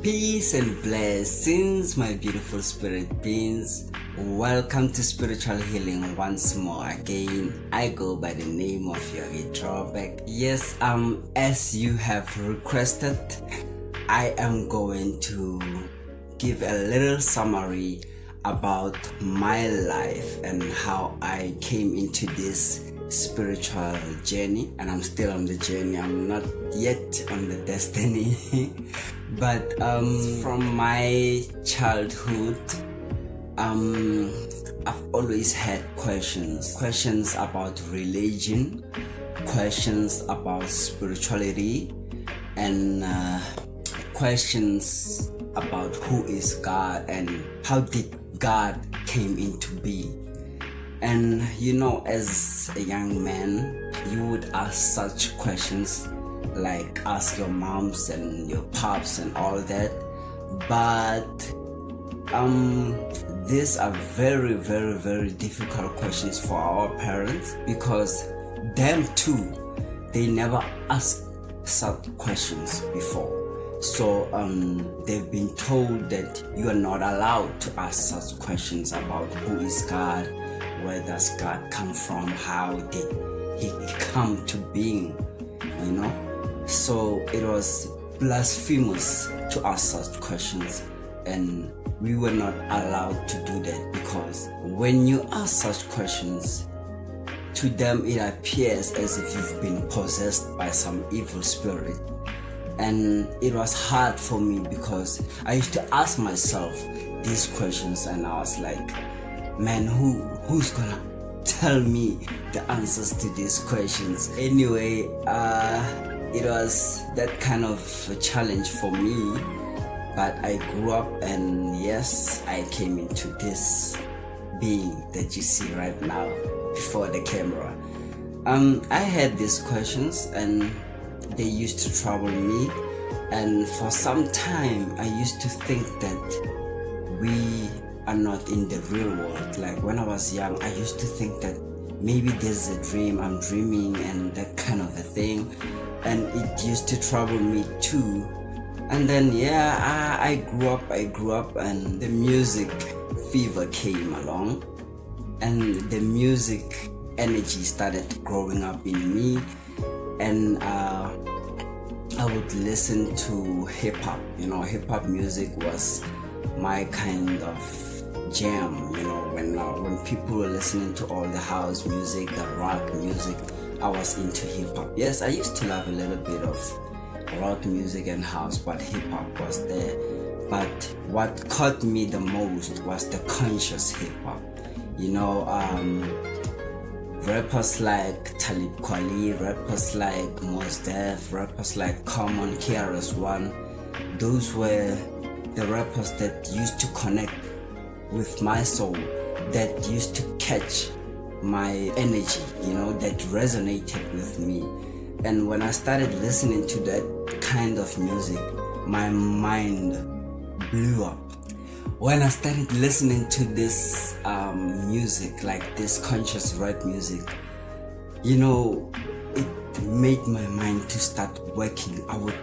Peace and blessings, my beautiful spirit beings. Welcome to Spiritual Healing once more again. I go by the name of Yogi Drawback. Yes, as you have requested, I am going to give a little summary about my life and how I came into this spiritual journey. And I'm still on the journey. I'm not yet on the destiny. But from my childhood, I've always had questions about religion, questions about spirituality, and questions about who is God and how did God came into being. And as a young man, you would ask such questions, like ask your moms and your pops and all that. But these are very, very, very difficult questions for our parents, because them too, they never asked such questions before. So they've been told that you are not allowed to ask such questions about who is God, where does God come from, how did he come to being, So it was blasphemous to ask such questions, and we were not allowed to do that, because when you ask such questions, to them it appears as if you've been possessed by some evil spirit. And it was hard for me, because I used to ask myself these questions, and I was like, man, who's gonna tell me the answers to these questions? Anyway, it was that kind of a challenge for me, but I grew up, and yes, I came into this being that you see right now before the camera. I had these questions, and they used to trouble me, and for some time I used to think that we are not in the real world. Like when I was young, I used to think that maybe there's a dream, I'm dreaming, and that kind of a thing, and it used to trouble me too. And then I grew up, and the music fever came along, and the music energy started growing up in me, and I would listen to hip-hop. Hip-hop music was my kind of jam. When people were listening to all the house music, the rock music, I was into hip-hop. Yes, I used to love a little bit of rock music and house, but hip-hop was there. But what caught me the most was the conscious hip-hop. Rappers like Talib Kweli, rappers like Mos Def, rappers like Common, KRS-One, those were the rappers that used to connect with my soul, that used to catch my energy, that resonated with me. And when I started listening to that kind of music, my mind blew up. When I started listening to this music, like this conscious rap music, it made my mind to start working. I would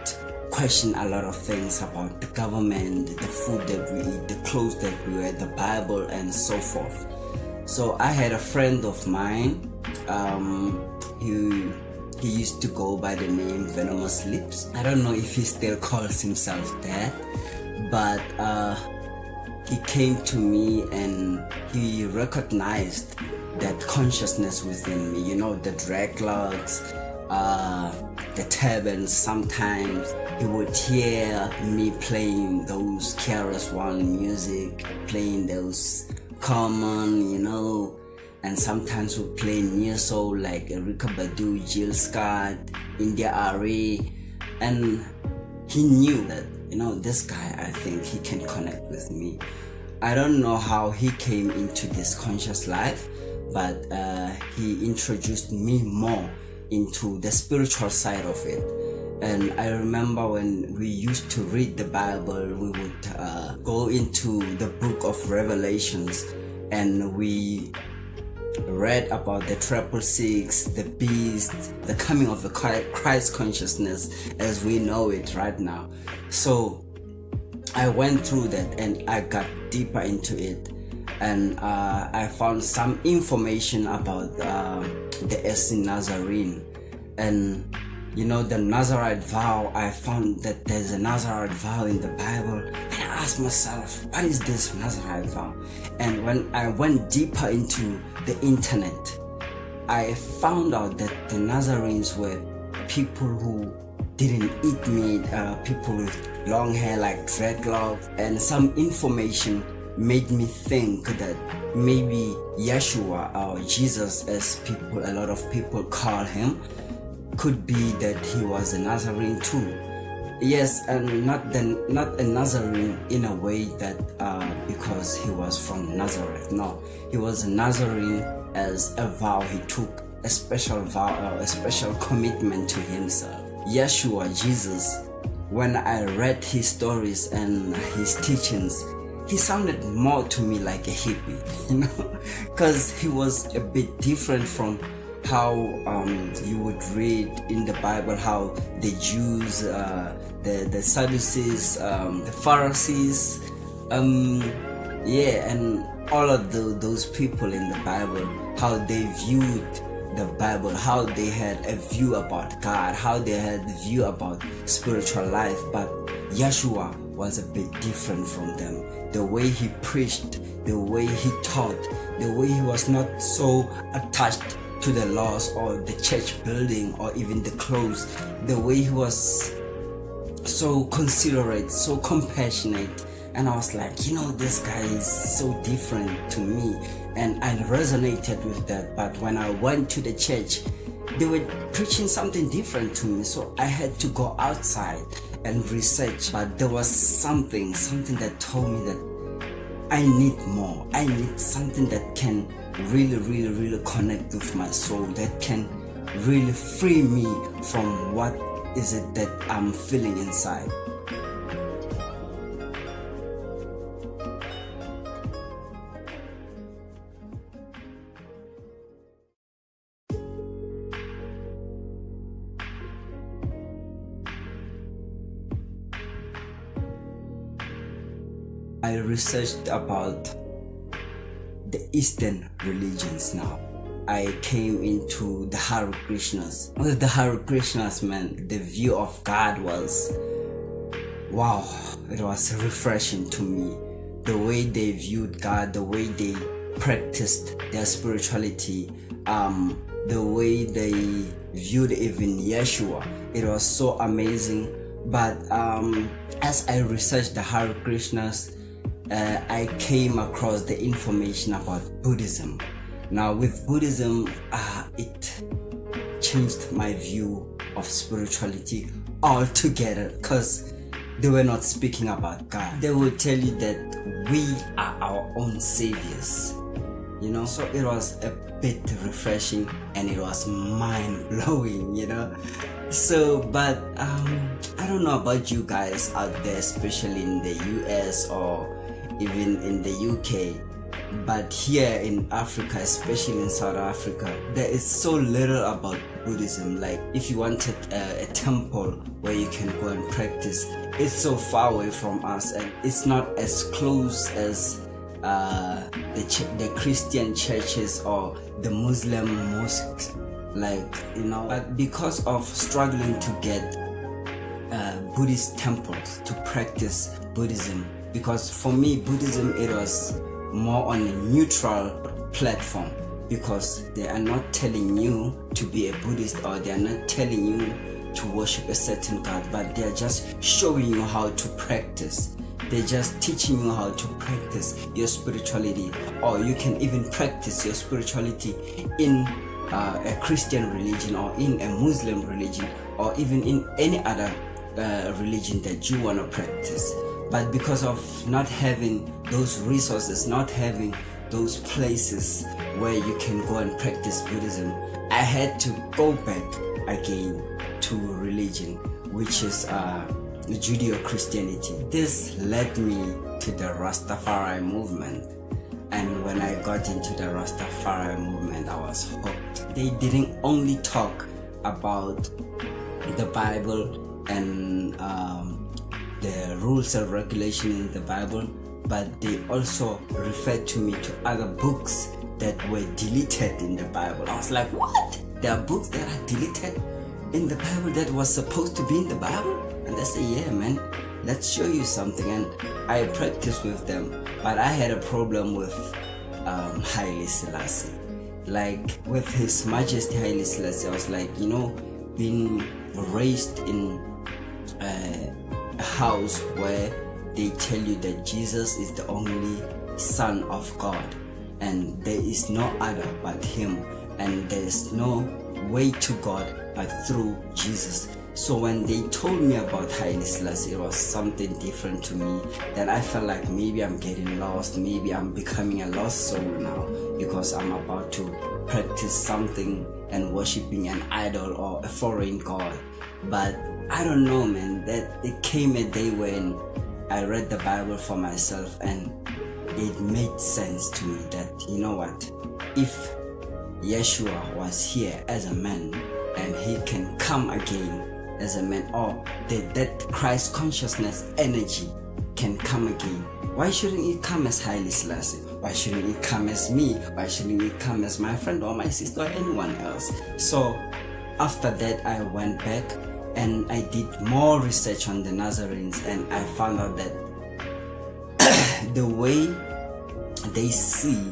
question a lot of things about the government, the food that we eat, the clothes that we wear, the Bible, and so forth. So I had a friend of mine, he used to go by the name Venomous Lips. I don't know if he still calls himself that, but he came to me and he recognized that consciousness within me, the dreadlocks, the turbans. Sometimes he would hear me playing those KRS-One music, playing those Common, and sometimes would play Neo Soul like Erykah Badu, Jill Scott, India Arie, and he knew that, this guy, I think he can connect with me. I don't know how he came into this conscious life, but he introduced me more into the spiritual side of it. And I remember when we used to read the Bible, we would go into the book of Revelations, and we read about the 666, the beast, the coming of the Christ consciousness as we know it right now. So I went through that and I got deeper into it, and I found some information about the Essene Nazarene. And you know, the Nazarite vow, I found that there's a Nazarite vow in the Bible, and I asked myself, what is this Nazarite vow? And when I went deeper into the internet, I found out that the Nazarenes were people who didn't eat meat, people with long hair like dreadlocks, and some information made me think that maybe Yeshua or Jesus, as a lot of people call him, could be that he was a Nazarene too. Yes, and not a Nazarene in a way that because he was from Nazareth. No, he was a Nazarene as a vow. He took a special vow, a special commitment to himself. Yeshua, Jesus, when I read his stories and his teachings, he sounded more to me like a hippie, you know, because he was a bit different from how you would read in the Bible, how the Jews, the Sadducees, the Pharisees, and all of those people in the Bible, how they viewed the Bible, how they had a view about God, how they had a view about spiritual life. But Yeshua was a bit different from them. The way he preached, the way he taught, the way he was not so attached to the laws or the church building or even the clothes, the way he was so considerate, so compassionate. And I was like, you know, this guy is so different to me, and I resonated with that. But when I went to the church, they were preaching something different to me, so I had to go outside and research. But there was something that told me that I need more. I need something that can really connect with my soul, that can really free me from what is it that I'm feeling inside. I researched about the Eastern religions now. I came into the Hare Krishnas. With the Hare Krishnas, man, the view of God was, wow, it was refreshing to me. The way they viewed God, the way they practiced their spirituality, the way they viewed even Yeshua, it was so amazing. But as I researched the Hare Krishnas, I came across the information about Buddhism. Now with Buddhism, it changed my view of spirituality altogether, because they were not speaking about God. They will tell you that we are our own saviors, you know. So it was a bit refreshing and it was mind-blowing, you know. So, but I don't know about you guys out there, especially in the US or even in the UK, but here in Africa, especially in South Africa, there is so little about Buddhism. Like if you wanted a temple where you can go and practice, it's so far away from us, and it's not as close as the Christian churches or the Muslim mosques, like, you know. But because of struggling to get Buddhist temples to practice Buddhism, because for me Buddhism, it was more on a neutral platform, because they are not telling you to be a Buddhist, or they are not telling you to worship a certain God, but they are just showing you how to practice. They're just teaching you how to practice your spirituality, or you can even practice your spirituality in a Christian religion or in a Muslim religion or even in any other religion that you want to practice. But because of not having those resources, not having those places where you can go and practice Buddhism, I had to go back again to religion, which is Judeo-Christianity. This led me to the Rastafari movement. And when I got into the Rastafari movement, I was hooked. They didn't only talk about the Bible and the rules and regulations in the Bible, but they also referred to me to other books that were deleted in the Bible. I was like, what? There are books that are deleted in the Bible that was supposed to be in the Bible? And they say, yeah, man, let's show you something. And I practiced with them, but I had a problem with Haile Selassie. Like with His Majesty Haile Selassie, I was like, being raised in a house where they tell you that Jesus is the only Son of God and there is no other but Him, and there is no way to God but through Jesus. So when they told me about Haile Selassie, it was something different to me. Then I felt like maybe I'm getting lost, maybe I'm becoming a lost soul now, because I'm about to practice something and worshiping an idol or a foreign god. But I don't know, man, that it came a day when I read the Bible for myself and it made sense to me that, you know what, if Yeshua was here as a man and He can come again as a man, or that Christ consciousness energy can come again, why shouldn't it come as Haile Selassie? Why shouldn't it come as me? Why shouldn't it come as my friend or my sister or anyone else? So after that, I went back and I did more research on the Nazarenes, and I found out that the way they see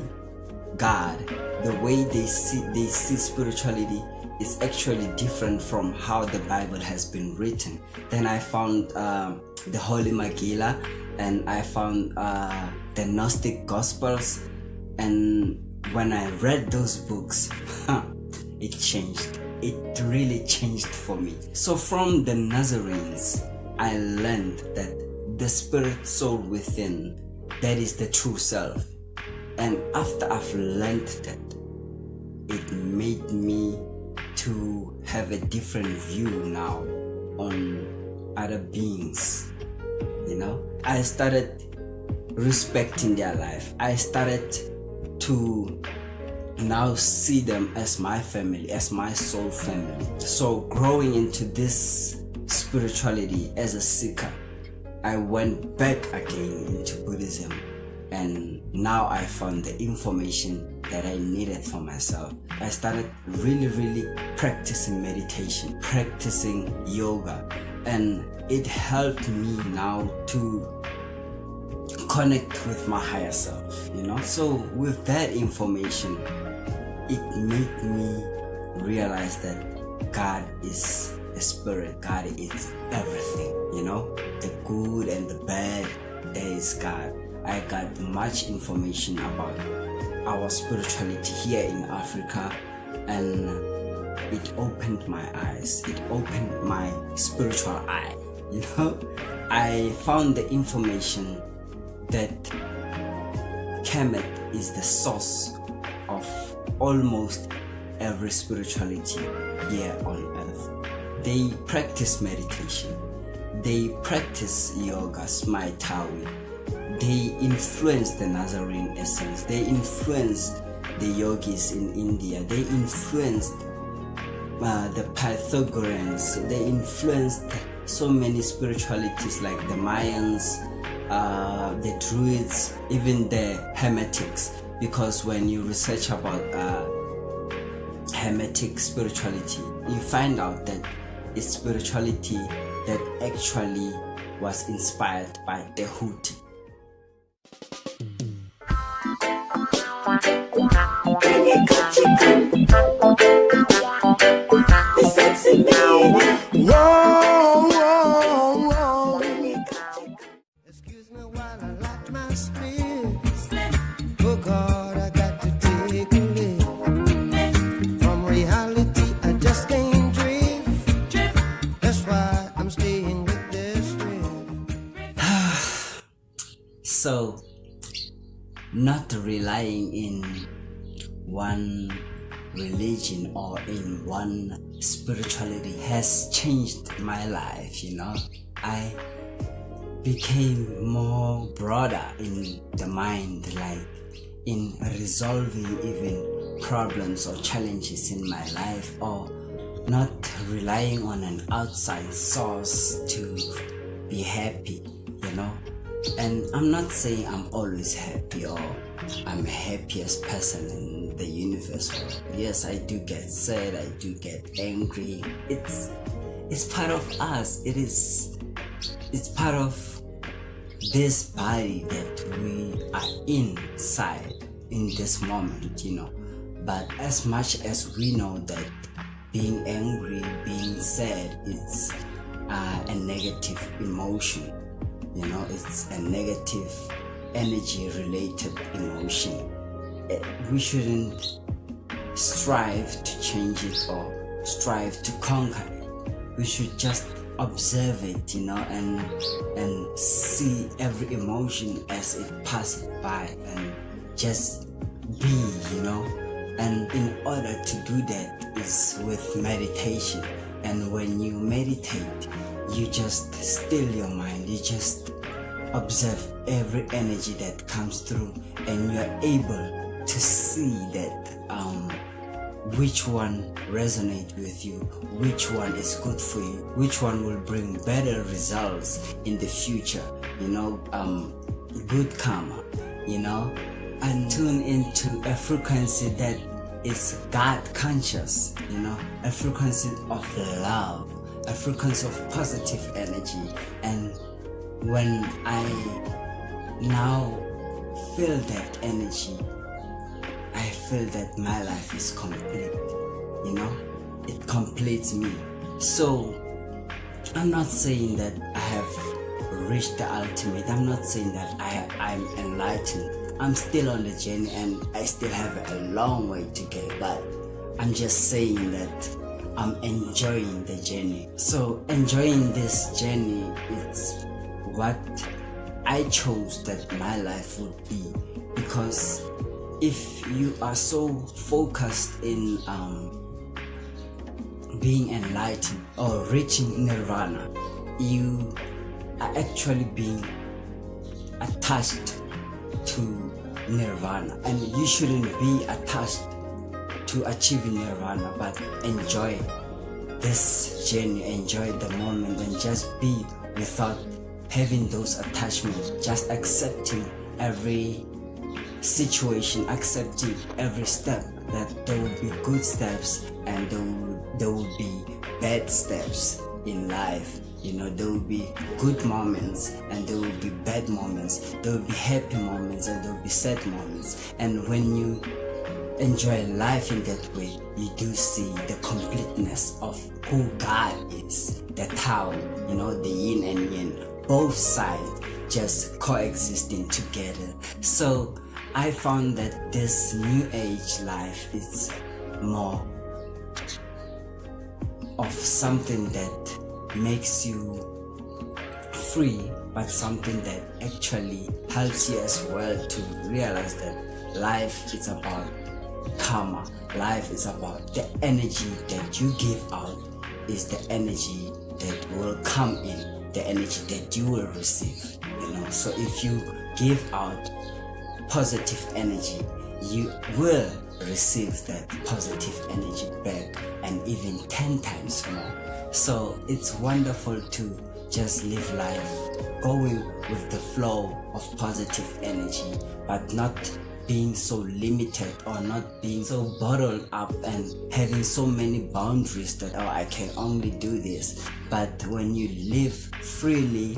God, the way they see spirituality is actually different from how the Bible has been written. Then I found the Holy Megillah, and I found the Gnostic Gospels, and when I read those books, it changed. It really changed for me. So from the Nazarenes, I learned that the spirit soul within, that is the true self. And after I've learned that, it made me to have a different view now on other beings. I started respecting their life. I started to now see them as my family, as my soul family. So growing into this spirituality as a seeker, I went back again into Buddhism, and now I found the information that I needed for myself. I started really practicing meditation, practicing yoga, and it helped me now to connect with my higher self, So with that information, it made me realize that God is a spirit, God is everything, the good and the bad, there is God. I got much information about our spirituality here in Africa, and it opened my eyes, it opened my spiritual eye, I found the information that Kemet is the source of almost every spirituality here on earth. They practice meditation, they practice yoga, Smai Tawi, they influence the Nazarene essence, they influenced the yogis in India, they influenced the Pythagoreans, they influenced so many spiritualities like the Mayans, the Druids, even the Hermetics. Because when you research about Hermetic spirituality, you find out that it's spirituality that actually was inspired by the Huti. Excuse me while I light my spirit. Oh God, I got to take a lift. From reality, I just can't drift. That's why I'm staying with this riff. So, not relying in one religion or in one spirituality has changed my life, I became more broader in the mind, like in resolving even problems or challenges in my life, or not relying on an outside source to be happy, you know. And I'm not saying I'm always happy or I'm the happiest person in the universe. Yes, I do get sad, I do get angry. It's part of us. It's part of this body that we are inside in this moment, you know. But as much as we know that being angry, being sad, it's a negative emotion, you know, it's a negative energy related emotion. We shouldn't strive to change it or strive to conquer it. We should just observe it, you know, and see every emotion as it passes by and just be, you know. And in order to do that is with meditation. And when you meditate, you just still your mind, you just observe every energy that comes through, and you're able to see that which one resonates with you, which one is good for you, which one will bring better results in the future, you know, good karma, you know. And tune into a frequency that is God conscious, you know, a frequency of love, a frequency of positive energy. And when I now feel that energy, I feel that my life is complete, you know, it completes me. So I'm not saying that I have reached the ultimate, I'm not saying that I'm enlightened. I'm still on the journey and I still have a long way to go, but I'm just saying that I'm enjoying the journey. So enjoying this journey, it's what I chose that my life would be. Because if you are so focused in being enlightened or reaching nirvana, you are actually being attached to nirvana, and you shouldn't be attached to achieving nirvana, but enjoy this journey, enjoy the moment, and just be without having those attachments, just accepting every situation, accepting every step, that there will be good steps and there will be bad steps in life. You know, there will be good moments and there will be bad moments. There will be happy moments and there will be sad moments. And when you enjoy life in that way, you do see the completeness of who God is. The Tao, you know, the yin and yang, both sides just coexisting together. So I found that this new age life is more of something that makes you free, but something that actually helps you as well to realize that life is about karma. Life is about the energy that you give out is the energy that will come in, the energy that you will receive, you know. So if you give out positive energy, you will receive that positive energy back, and even 10 times more. So it's wonderful to just live life going with the flow of positive energy, but not being so limited or not being so bottled up and having so many boundaries that, oh, I can only do this. But when you live freely,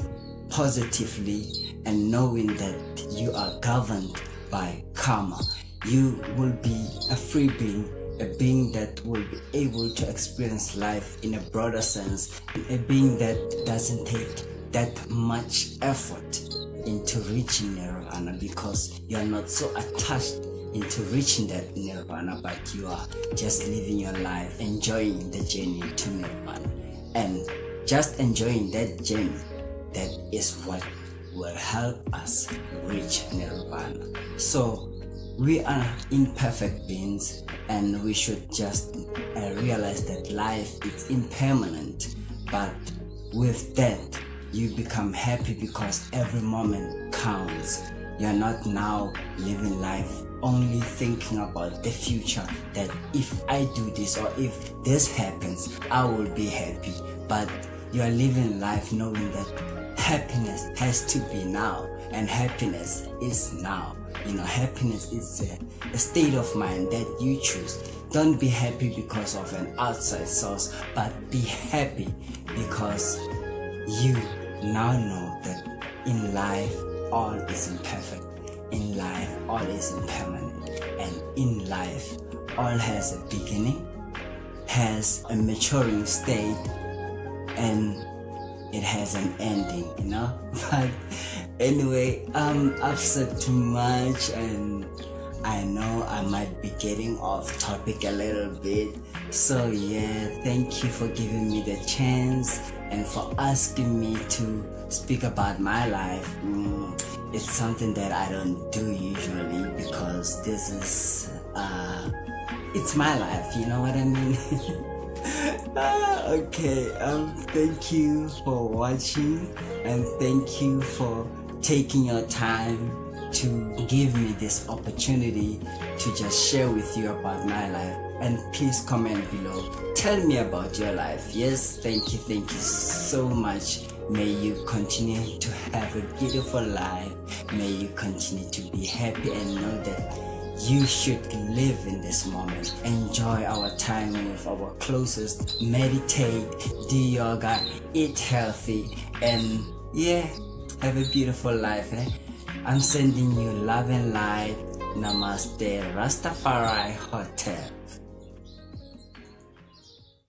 positively, and knowing that you are governed by karma, you will be a free being, a being that will be able to experience life in a broader sense, a being that doesn't take that much effort into reaching nirvana, because you are not so attached into reaching that nirvana, but you are just living your life, enjoying the journey to nirvana, and just enjoying that journey. That is what will help us reach nirvana. So we are imperfect beings, and we should just realize that life is impermanent, but with that you become happy because every moment counts. You're not now living life only thinking about the future, that if I do this or if this happens I will be happy, but you are living life knowing that happiness has to be now, and happiness is now. Happiness is a state of mind that you choose. Don't be happy because of an outside source, but be happy because you now know that in life all is imperfect, in life all is impermanent, and in life all has a beginning, has a maturing state, and it has an ending, But anyway, I've said too much, and I know I might be getting off topic a little bit. So yeah, thank you for giving me the chance and for asking me to speak about my life. It's something that I don't do usually because this is it's my life, you know what I mean? Okay, thank you for watching, and thank you for taking your time to give me this opportunity to just share with you about my life. And please comment below, tell me about your life. Yes, thank you so much. May you continue to have a beautiful life. May you continue to be happy and know that you should live in this moment. Enjoy our time with our closest. Meditate, do yoga, eat healthy, and yeah, have a beautiful life. I'm sending you love and light. Namaste, Rastafari Hotel.